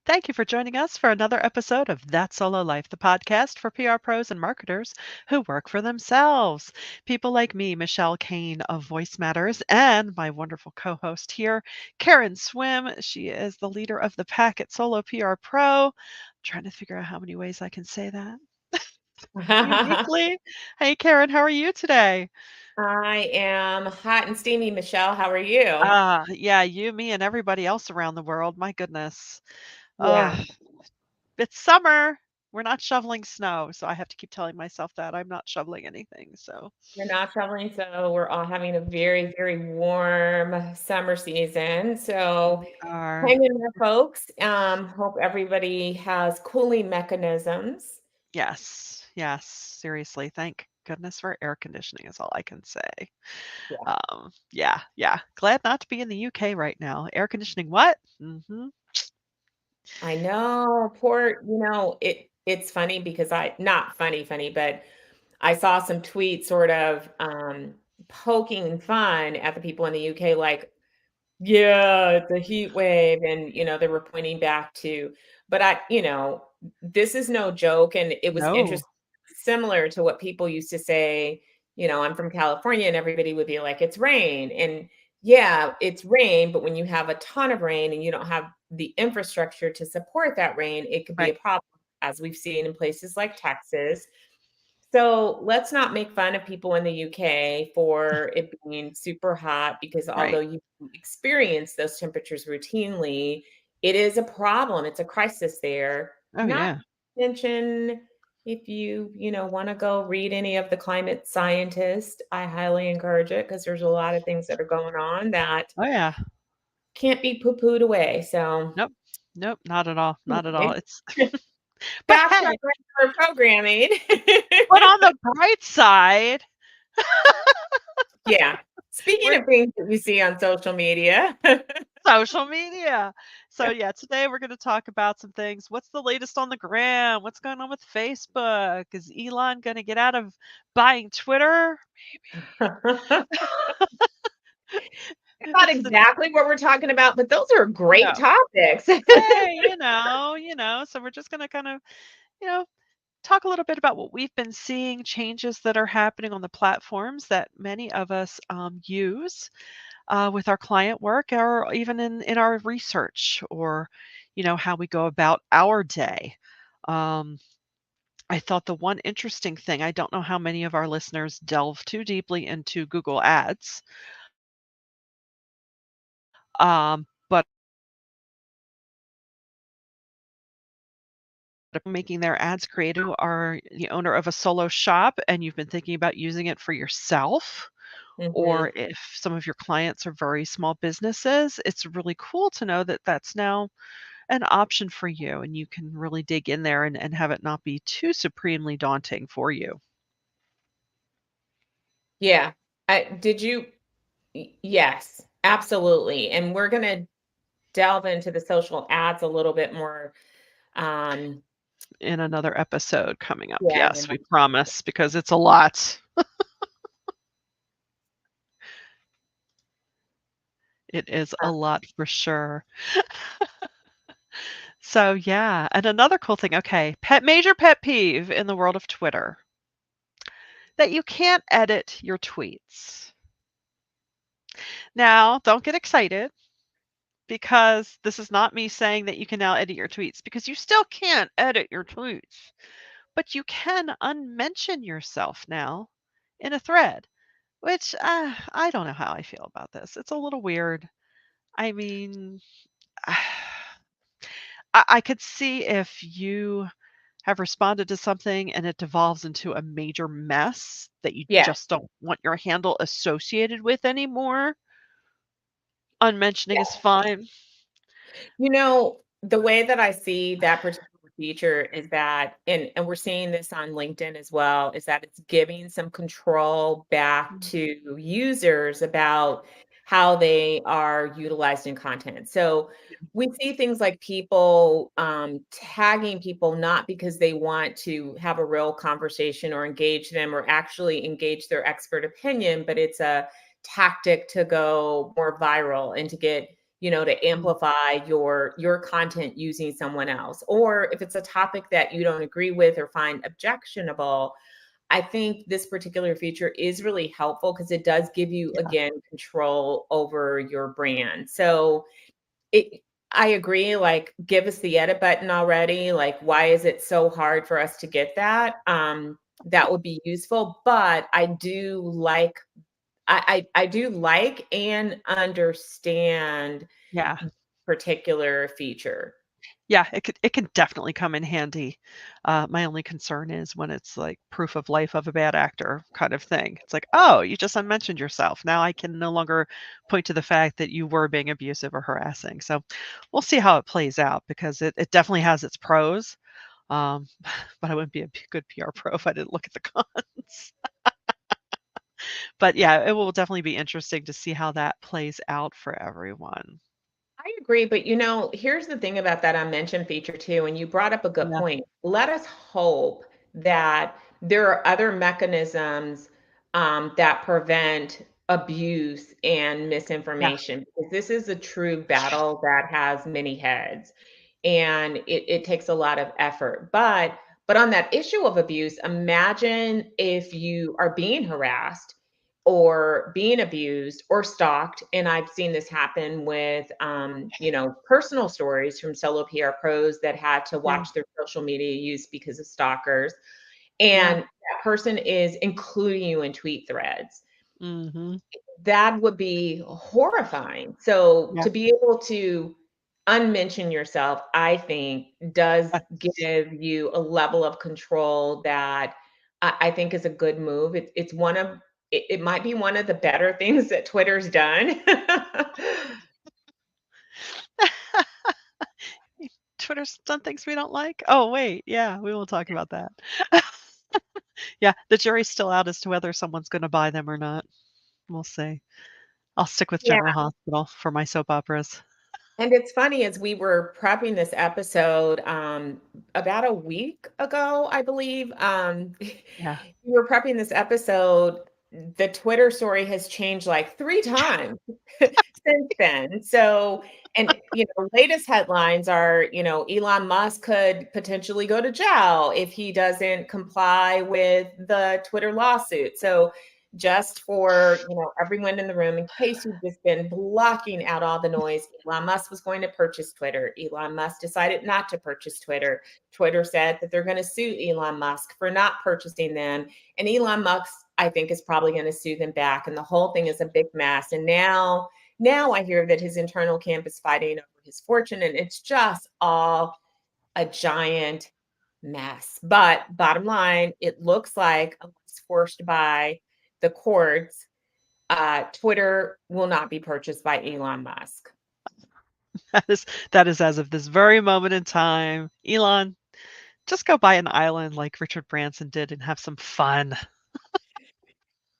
Thank you for joining us for another episode of That Solo Life, the podcast for PR pros and marketers who work for themselves. People like me, Michelle Kane of Voice Matters, and my wonderful co host here, Karen Swim. She is the leader of the pack at Solo PR Pro. I'm trying to figure out how many ways I can say that uniquely. Hey, Karen, how are you today? I am hot and steamy, Michelle. How are you? Yeah, you, me, and everybody else around the world. My goodness. Yeah, It's summer. We're not shoveling snow, so I have to keep telling myself that I'm not shoveling anything, so we're not traveling, so we're all having a very, very warm summer season. So we are. hang in there, folks. Hope everybody has cooling mechanisms. Yes, yes, seriously, thank goodness for air conditioning is all I can say. Yeah, Yeah, yeah, glad not to be in the UK right now. Air conditioning what? Mhm. I know. It's funny because I not funny, but I saw some tweets sort of poking fun at the people in the UK, like, yeah, it's a heat wave, and, they were pointing back to but this is no joke, and it was No. interesting, similar to what people used to say, "I'm from California," and everybody would be like, "It's rain," and yeah, it's rain, but when you have a ton of rain and you don't have the infrastructure to support that rain, it could be a Right, problem, as we've seen in places like Texas. So let's not make fun of people in the UK for it being super hot because right. although you experience those temperatures routinely, it is a problem. It's a crisis there. Oh, Not yeah. to mention if you want to go read any of the climate scientists, I highly encourage it because there's a lot of things that are going on that Oh, yeah. can't be poo-pooed away. So Nope. Nope, not at all, not at all. anyway, It's but back to our hey, regular programming. but on the bright side, Yeah. Speaking we're of things that we see on social media. social media. So yeah, today we're going to talk about some things. What's the latest on the gram? What's going on with Facebook? Is Elon going to get out of buying Twitter? It's not It's the exactly what we're talking about, but those are great no. topics. Hey, so we're just going to kind of, you know, talk a little bit about what we've been seeing, changes that are happening on the platforms that many of us use with our client work or even in our research or, how we go about our day. Um, I thought the one interesting thing, I don't know how many of our listeners delve too deeply into Google Ads, but making their ads creative are the owner of a solo shop and you've been thinking about using it for yourself, or Mhm. if some of your clients are very small businesses, it's really cool to know that that's now an option for you and you can really dig in there and have it not be too supremely daunting for you. Yeah. I did you yes, absolutely. And we're gonna delve into the social ads a little bit more. Um, In another episode coming up. yeah, Yes, we promise because it's a lot. It is a lot for sure. So, yeah, and another cool thing, okay, major pet peeve in the world of Twitter, that you can't edit your tweets. Now, don't get excited because this is not me saying that you can now edit your tweets because you still can't edit your tweets, but you can unmention yourself now in a thread, which I don't know how I feel about this. It's a little weird. I mean, I could see if you have responded to something and it devolves into a major mess that you yeah. just don't want your handle associated with anymore. Unmentioning is fine. The way that I see that particular feature is that, and we're seeing this on LinkedIn as well, is that it's giving some control back Mm, to users about how they are utilizing content. So we see things like people tagging people not because they want to have a real conversation or engage them or actually engage their expert opinion, but it's a tactic to go more viral and to get to Mm. amplify your content using someone else. Or if it's a topic that you don't agree with or find objectionable, I think this particular feature is really helpful because it does give you, Yeah. again, control over your brand. So it I agree, like, give us the edit button already. Like, why is it so hard for us to get that? That would be useful, but I do like and understand Yeah. particular feature. Yeah, it can definitely come in handy. My only concern is when it's like proof of life of a bad actor kind of thing. It's like, "Oh, you just unmentioned yourself. Now I can no longer point to the fact that you were being abusive or harassing." So, we'll see how it plays out because it definitely has its pros, um, but I wouldn't be a good PR pro if I didn't look at the cons. But yeah, it will definitely be interesting to see how that plays out for everyone. I agree, but here's the thing about that unmentioned feature too, and you brought up a good Yeah, point. Let us hope that there are other mechanisms that prevent abuse and yeah, misinformation, because this is a true battle that has many heads, and it takes a lot of effort. But on that issue of abuse, imagine if you are being harassed or being abused or stalked. And I've seen this happen with, personal stories from solo PR pros that had to yeah, watch their social media use because of stalkers. yeah. And that person is including you in tweet threads. Mhm. That would be horrifying. So Yeah, to be able to unmention yourself, I think does that's give you a level of control that I think is a good move. It's one of it might be one of the better things that Twitter's done. Twitter's done things we don't like? Oh, wait, yeah, we will talk about that. Yeah, the jury's still out as to whether someone's gonna buy them or not. We'll see. I'll stick with Yeah. General Hospital for my soap operas. And it's funny, as we were prepping this episode, about a week ago, I believe, Yeah. we were prepping this episode, the Twitter story has changed like 3 times since then. So, and, latest headlines are, Elon Musk could potentially go to jail if he doesn't comply with the Twitter lawsuit. So, just for, everyone in the room, in case you've just been blocking out all the noise, Elon Musk was going to purchase Twitter. Elon Musk decided not to purchase Twitter. Twitter said that they're going to sue Elon Musk for not purchasing them. And Elon Musk, I think, is probably going to sue them back. And the whole thing is a big mess. And now I hear that his internal camp is fighting over his fortune, and it's just all a giant mess. But bottom line, it looks like, unless forced by the courts, Twitter will not be purchased by Elon Musk. That is as of this very moment in time. Elon, just go buy an island like Richard Branson did and have some fun.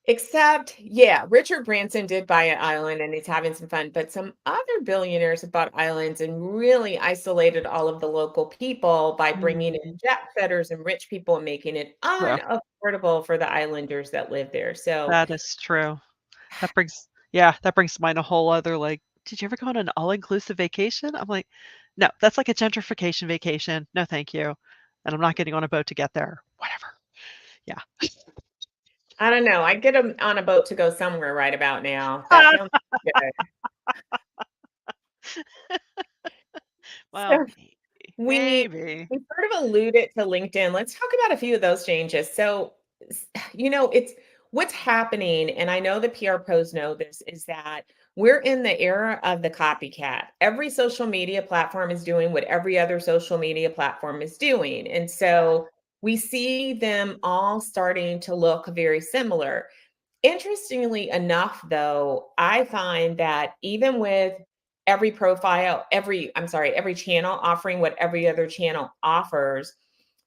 Except, yeah, Richard Branson did buy an island and he's having some fun, but some other billionaires have bought islands and really isolated all of the local people by bringing in Mhm. jet setters and rich people and making it True. unaffordable for the islanders that live there. So, That is true. That brings to mind a whole other, like, "Did you ever go on an all-inclusive vacation?" I'm like, "No, that's like a gentrification vacation. No, thank you, and I'm not getting on a boat to get there." Whatever. Yeah. I don't know. I get them on a boat to go somewhere right about now. That sounds good. Well, So we maybe. we sort of alluded to LinkedIn. Let's talk about a few of those changes. So, it's what's happening, and I know the PR pros know this, is that we're in the era of the copycat. Every social media platform is doing what every other social media platform is doing. And so we see them all starting to look very similar. Interestingly enough, though, I find that even with every channel offering what every other channel offers,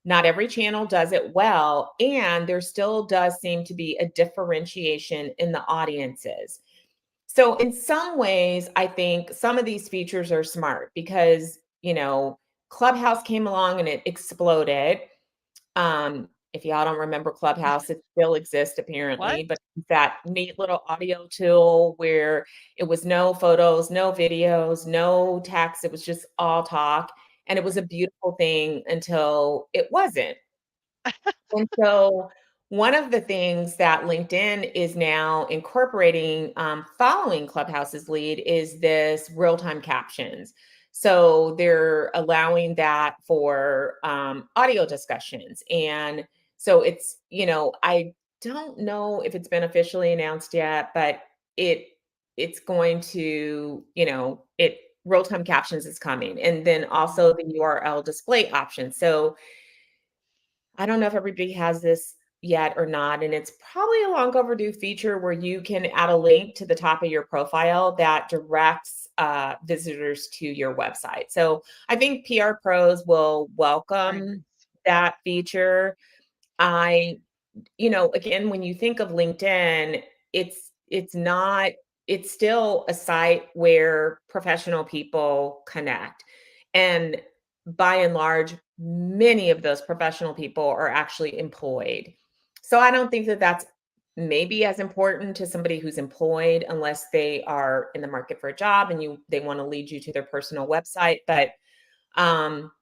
not every channel does it well. And there still does seem to be a differentiation in the audiences. So, in some ways, I think some of these features are smart because, Clubhouse came along and it exploded. If y'all don't remember Clubhouse, it still exists What? apparently, but that neat little audio tool where it was no photos, no videos, no text, it was just all talk, and it was a beautiful thing until it wasn't. And so one of the things that LinkedIn is now incorporating, following Clubhouse's lead, is this real-time captions. So they're allowing that for audio discussions. And so it's, I don't know if it's been officially announced yet, but it it's going to, it real-time captions is coming. And then also the URL display option. So I don't know if everybody has this yet or not, and it's probably a long overdue feature where you can add a link to the top of your profile that directs visitors to your website. So I think PR pros will Very nice. welcome that feature. I, again, when you think of LinkedIn, it's not, it's still a site where professional people connect. And by and large, many of those professional people are actually employed. So I don't think that that's maybe as important to somebody who's employed unless they are in the market for a job and they want to lead you to their personal website. But um,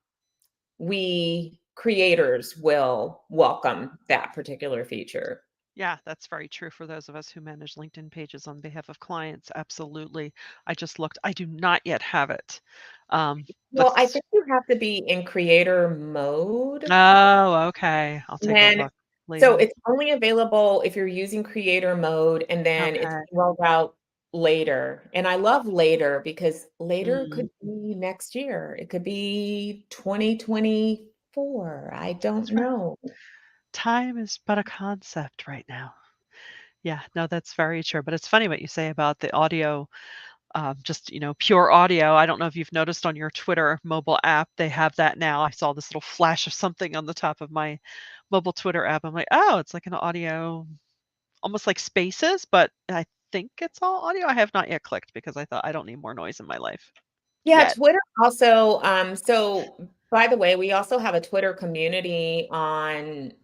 we creators will welcome that particular feature. Yeah, that's very true for those of us who manage LinkedIn pages on behalf of clients. Absolutely. I just looked. I do not yet have it. But Well, I think you have to be in creator mode. oh, okay. I'll And take a then look so later. it's only available if you're using creator mode, and then it's Okay. rolled out later. And I love later because later Mm, could be next year. It could be 2024. I don't that's right. know. Time is but a concept right now. Yeah, no, that's very true. But it's funny what you say about the audio, just, pure audio. I don't know if you've noticed on your Twitter mobile app, they have that now. I saw this little flash of something on the top of my mobile Twitter app. I'm like, oh, it's like an audio, almost like spaces, but I think it's all audio. I have not yet clicked because I thought I don't need more noise in my life Yeah, yet. Twitter also, so by the way, we also have a Twitter community on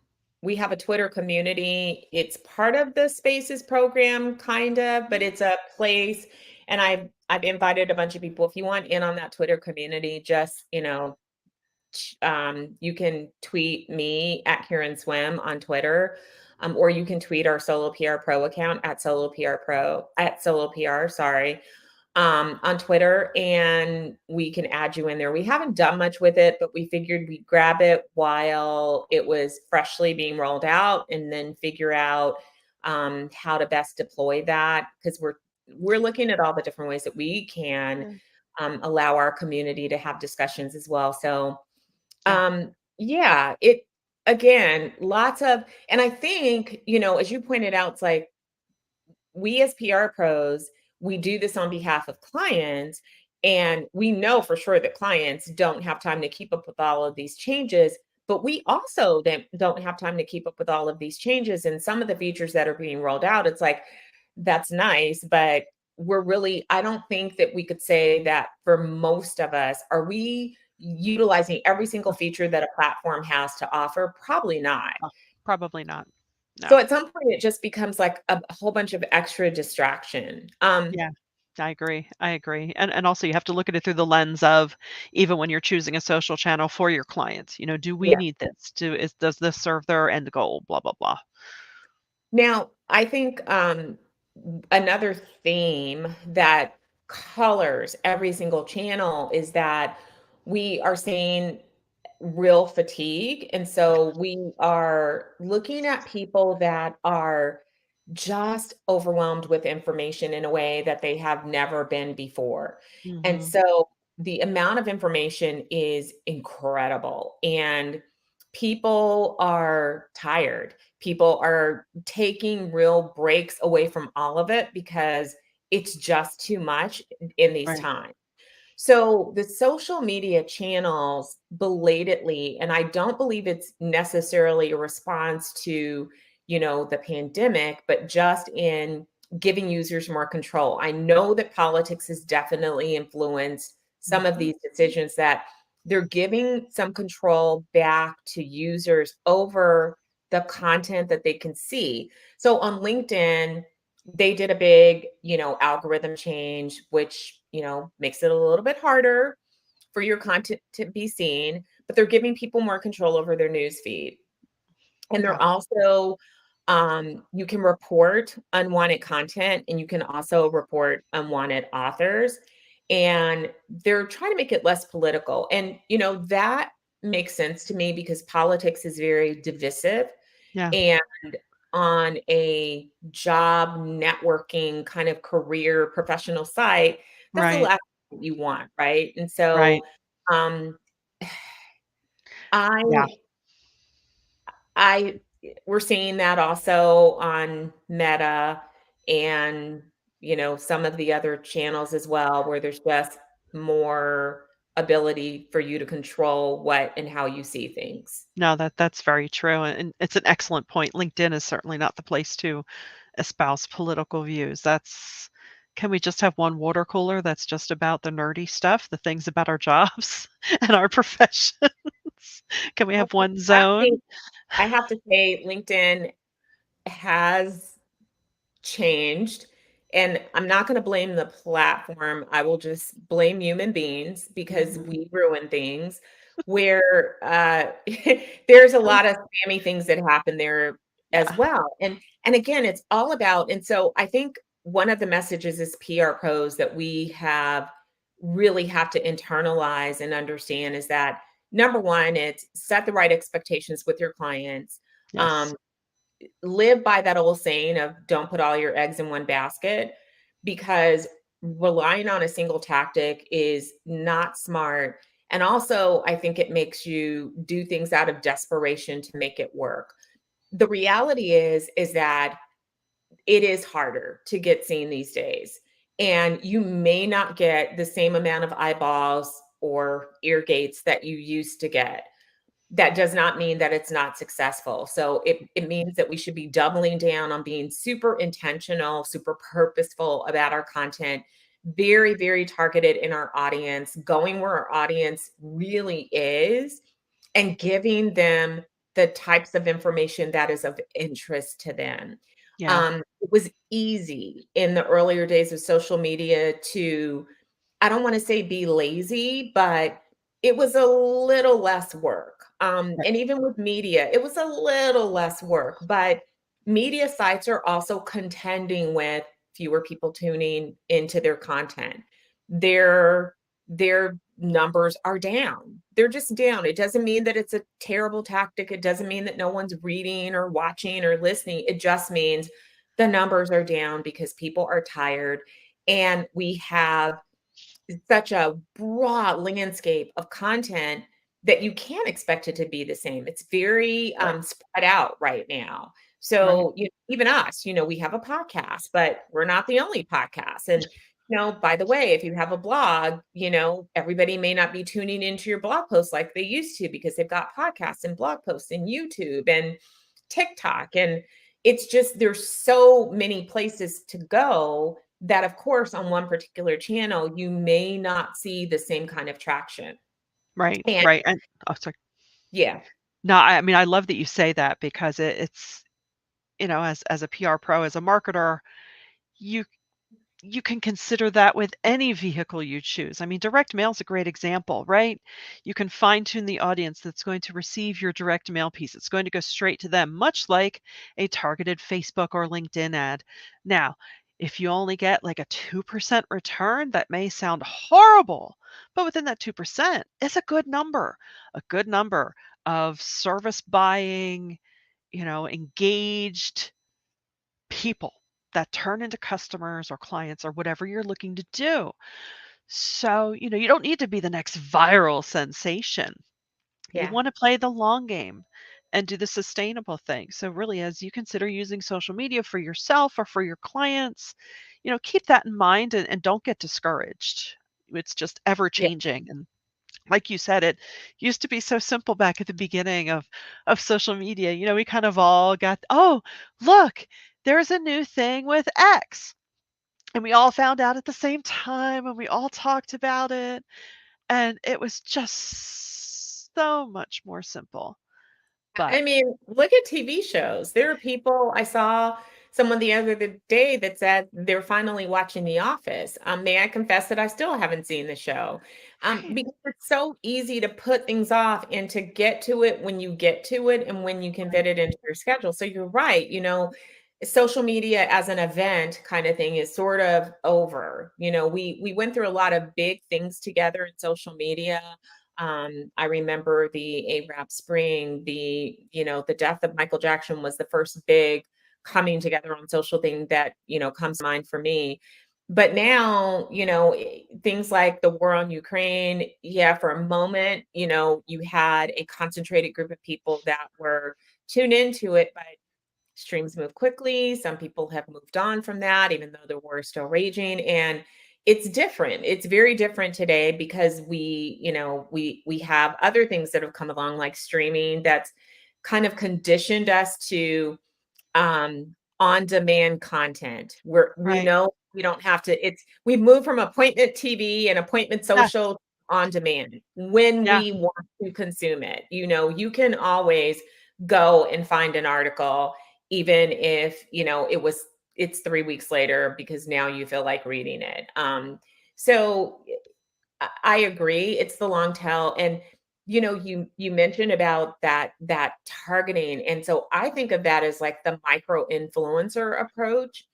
we have a Twitter community. It's part of the Spaces program, kind of, but Mhm. it's a place, and I've invited a bunch of people. If you want in on that Twitter community, just, you can tweet me at Karen Swim on Twitter, or you can tweet our Solo PR Pro account at Solo PR Pro at Solo PR, sorry, on Twitter, and we can add you in there. We haven't done much with it, but we figured we'd grab it while it was freshly being rolled out, and then figure out how to best deploy that, because we're looking at all the different ways that we can Yeah. allow our community to have discussions as well. So Yeah. yeah, it again, lots of, and I think, as you pointed out, it's like we as PR pros, we do this on behalf of clients, and we know for sure that clients don't have time to keep up with all of these changes, but we also then don't have time to keep up with all of these changes. And some of the features that are being rolled out, it's like, that's nice, but I don't think that we could say that for most of us, are we utilizing every single feature that a platform has to offer? Probably not. Oh, probably not. So No. at some point, it just becomes like a whole bunch of extra distraction. Yeah. I agree. I agree. And also you have to look at it through the lens of even when you're choosing a social channel for your clients, do we Yeah. need this? Does this serve their end goal? Blah, blah, blah. Now, I think another theme that colors every single channel is that we are seeing real fatigue. And so we are looking at people that are just overwhelmed with information in a way that they have never been before. And Mhm. so the amount of information is incredible. And people are tired. People are taking real breaks away from all of it because it's just too much in these Right. times. So the social media channels belatedly, and I don't believe it's necessarily a response to, the pandemic, but just in giving users more control. I know that politics has definitely influenced some of Mhm. these decisions, that they're giving some control back to users over the content that they can see. So on LinkedIn, they did a big, algorithm change, which, makes it a little bit harder for your content to be seen, but they're giving people more control over their news feed. And Yeah. they're also, you can report unwanted content and you can also report unwanted authors. And they're trying to make it less political. And, that makes sense to me because politics is very divisive. Yeah. And on a job networking kind of career professional site, that's the Right. last thing you want, right? And Right. so, um, Yeah. I I we're seeing that also on Meta and, some of the other channels as well, where there's just more ability for you to control what and how you see things. No, that's very true, and it's an excellent point. LinkedIn is certainly not the place to espouse political views. That's Can we just have one water cooler that's just about the nerdy stuff, the things about our jobs and our professions? Can we I have one I think zone? I have to say LinkedIn has changed, and I'm not gonna blame the platform, I will just blame human beings because Mhm. we ruin things where, there's a lot of spammy things that happen there as Yeah. well, and again, it's all about and so I think one of the messages as PR pros that we really have to internalize and understand is that, number 1, it's set the right expectations with your clients, Yes. um, live by that old saying of don't put all your eggs in one basket because relying on a single tactic is not smart. And also, I think it makes you do things out of desperation to make it work. The reality is that it is harder to get seen these days. And you may not get the same amount of eyeballs or ear gates that you used to get. That does not mean that it's not successful. So it means that we should be doubling down on being super intentional, super purposeful about our content, very, very targeted in our audience, going where our audience really is, and giving them the types of information that is of interest to them. Yeah. It was easy in the earlier days of social media to I don't wanna say be lazy, but it was a little less work. Right. And even with media, it was a little less work, but media sites are also contending with fewer people tuning into their content. Their numbers are down. They're just down. It doesn't mean that it's a terrible tactic. It doesn't mean that no one's reading or watching or listening. It just means the numbers are down because people are tired and we have such a broad landscape of content that you can't expect it to be the same. It's very Right. spread out right now. Right. So even us, we have a podcast, but we're not the only podcast. And by the way, if you have a blog, everybody may not be tuning into your blog posts like they used to because they've got podcasts and blog posts and YouTube and TikTok. And it's just there's so many places to go that of course on one particular channel you may not see the same kind of traction. Right. And Right. And oh, sorry. yeah, No, I mean, I love that you say that because it's, as a PR pro, as a marketer, you you can consider that with any vehicle you choose. I mean, direct mail is a great example, right? You can fine tune the audience that's going to receive your direct mail piece. It's going to go straight to them, much like a targeted Facebook or LinkedIn ad. Now, if you only get like a 2% return, that may sound horrible, but within that 2% is a good number of service buying, engaged people that turn into customers or clients or whatever you're looking to do. So, you don't need to be the next viral sensation. You yeah, want to play the long game and do the sustainable thing. So, really, as you consider using social media for yourself or for your clients, keep that in mind and don't get discouraged. It's just ever yeah, changing. And like you said, it used to be so simple back at the beginning of social media. We kind of all got, oh, look, there's a new thing with X. And we all found out at the same time and we all talked about it. And it was just so much more simple. But I mean, look at TV shows. There are people I saw someone the other day that said they're finally watching The Office. May I confess that I still haven't seen the show? right, Because it's so easy to put things off and to get to it when you get to it and when you can right, fit it into your schedule. So you're right, social media as an event kind of thing is sort of over. We went through a lot of big things together in social media. I remember the Arab Spring, the death of Michael Jackson was the first big coming together on social thing that, comes to mind for me. But now, things like the war on Ukraine, yeah, for a moment, you had a concentrated group of people that were tuned into it, but streams move quickly. Some people have moved on from that, even though the war is still raging. And it's different. It's very different today because we have other things that have come along, like streaming, that's kind of conditioned us to on-demand content where we right. know we don't have to. We've moved from appointment TV and appointment Yes, social on demand when yeah, we want to consume it. You can always go and find an article, even if it's 3 weeks later because now you feel like reading it. So I agree. It's the long tail. And you mentioned about that targeting. And so I think of that as like the micro influencer approach.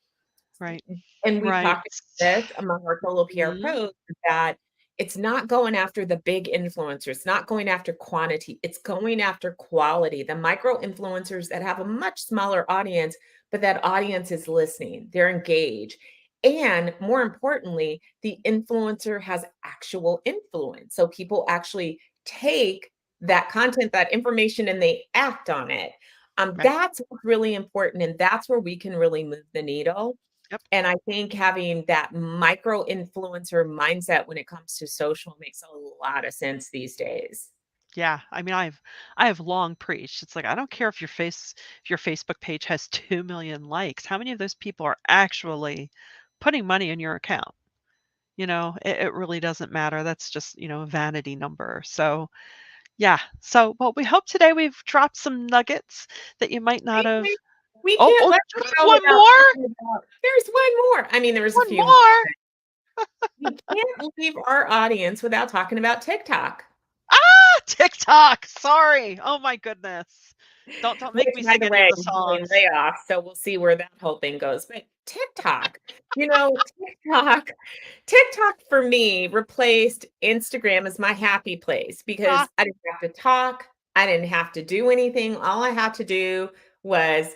right, And we've right. talked about this among our solo PR Mhm, pros, that it's not going after the big influencers, it's not going after quantity, it's going after quality. The micro influencers that have a much smaller audience, but that audience is listening, they're engaged. And more importantly, the influencer has actual influence. So people actually take that content, that information, and they act on it. right. That's what's really important. And that's where we can really move the needle. Yep. And I think having that micro influencer mindset when it comes to social makes a lot of sense these days. Yeah, I mean, I have long preached. It's like, I don't care if your Facebook page has 2 million likes. How many of those people are actually putting money in your account? It really doesn't matter. That's just, a vanity number. So, yeah. So, well, we hope today we've dropped some nuggets that you might not We have. we we Oh, can't oh, let just go one without more, talking about there's one more. I mean, there was a one few more. more. We can't leave our audience without talking about TikTok. Ah, TikTok. Sorry. Oh my goodness. Don't make Which, me by sing the any of way, the is doing songs. layoffs, so we'll see where that whole thing goes. But TikTok, TikTok TikTok for me replaced Instagram as my happy place Ah, because I didn't have to talk, I didn't have to do anything. All I had to do was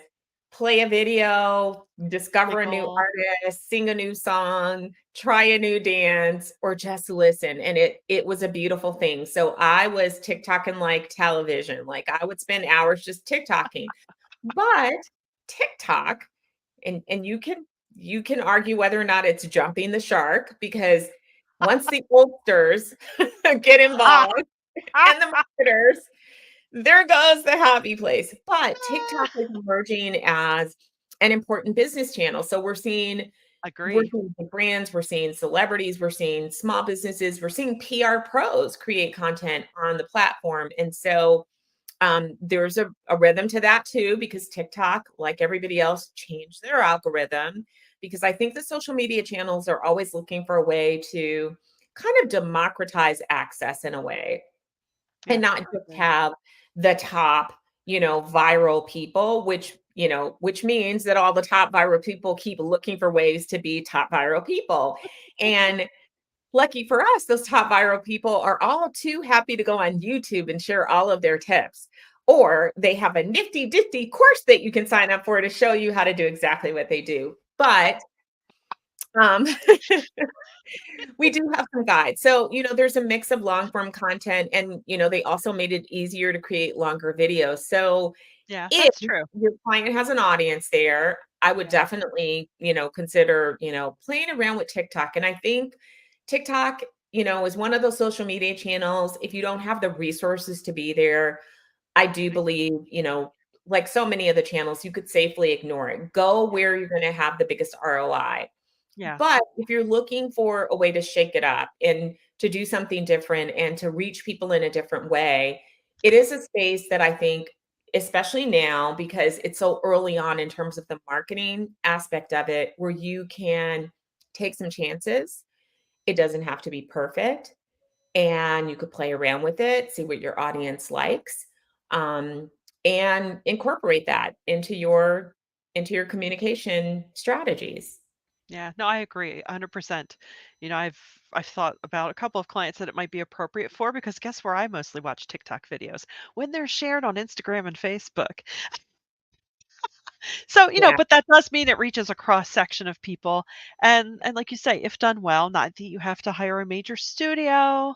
play a video, discover a new giggle. artist, sing a new song, try a new dance, or just listen. And it was a beautiful thing. So I was TikToking like television. Like I would spend hours just TikToking. But TikTok, and you can argue whether or not it's jumping the shark, because once the oldsters get Ah, involved ah, and the ah. marketers, there goes the happy place. But TikTok is emerging as an important business channel. So we're Agree. seeing big brands, we're seeing celebrities, we're seeing small businesses, we're seeing PR pros create content on the platform. And so there's a rhythm to that too, because TikTok, like everybody else, changed their algorithm. Because I think the social media channels are always looking for a way to kind of democratize access in a way, and Yeah, not I just agree. have the top, viral people, which means that all the top viral people keep looking for ways to be top viral people. And lucky for us, those top viral people are all too happy to go on YouTube and share all of their tips. Or they have a nifty ditty course that you can sign up for to show you how to do exactly what they do. But um, we do have some guides. So, there's a mix of long form content, and, they also made it easier to create longer videos. So Yeah, if that's true. your client has an audience there, I would Yeah, definitely, consider, playing around with TikTok. And I think TikTok, is one of those social media channels. If you don't have the resources to be there, I do right. believe, like so many of the channels, you could safely ignore it. Go Yeah, where you're going to have the biggest ROI. yeah, But if you're looking for a way to shake it up and to do something different and to reach people in a different way, it is a space that I think especially now because it's so early on in terms of the marketing aspect of it, where you can take some chances. It doesn't have to be perfect, and you could play around with it, see what your audience likes, um, and incorporate that into your communication strategies. Yeah, no, I agree 100%. I've thought about a couple of clients that it might be appropriate for because guess where I mostly watch TikTok videos? When they're shared on Instagram and Facebook. So, Yeah, but that does mean it reaches a cross section of people. And like you say, if done well, not that you have to hire a major studio,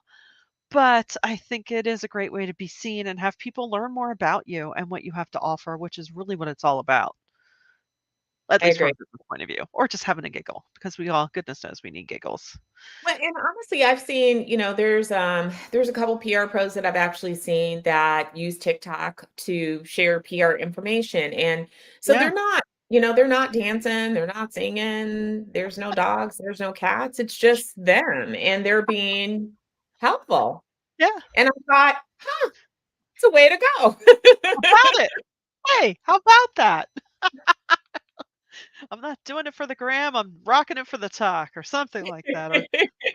but I think it is a great way to be seen and have people learn more about you and what you have to offer, which is really what it's all about. At I least from agree. a business point of view, or just having a giggle because we all, goodness knows, we need giggles. Well, and honestly, I've seen, there's a couple PR pros that I've actually seen that use TikTok to share PR information. And so Yeah. they're not dancing, they're not singing, there's no dogs, there's no cats, it's just them and they're being helpful. Yeah. And I thought, huh, it's a way to go. How about it? Hey, how about that? I'm not doing it for the gram, I'm rocking it for the talk or something like that, or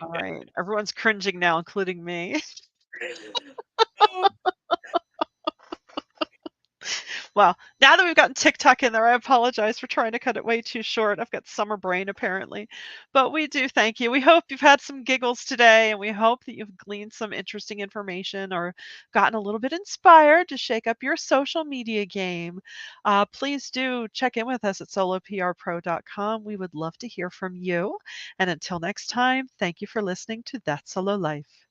all right, everyone's cringing now, including me. Well, now that we've gotten TikTok in there, I apologize for trying to cut it way too short. I've got summer brain apparently. But we do thank you. We hope you've had some giggles today, and we hope that you've gleaned some interesting information or gotten a little bit inspired to shake up your social media game. Please do check in with us at soloprpro.com. We would love to hear from you. And until next time, thank you for listening to That Solo Life.